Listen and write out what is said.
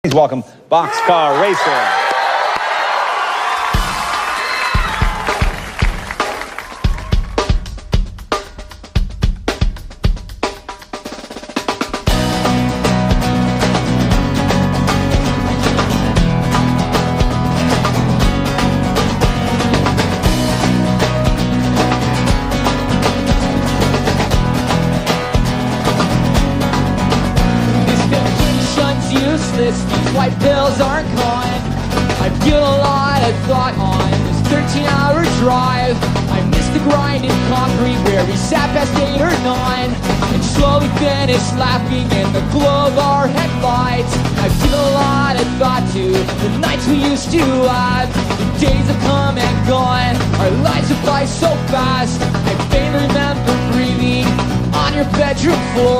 Please welcome Boxcar Racer. Useless, these white pills aren't gone. I feel a lot of thought on this 13-hour drive. I miss the grinding concrete where we sat past 8 or 9 and slowly finished laughing in the glow of our headlights. I feel a lot of thought to the nights we used to have. The days have come and gone, our lives have fly so fast. I faintly remember breathing on your bedroom floor.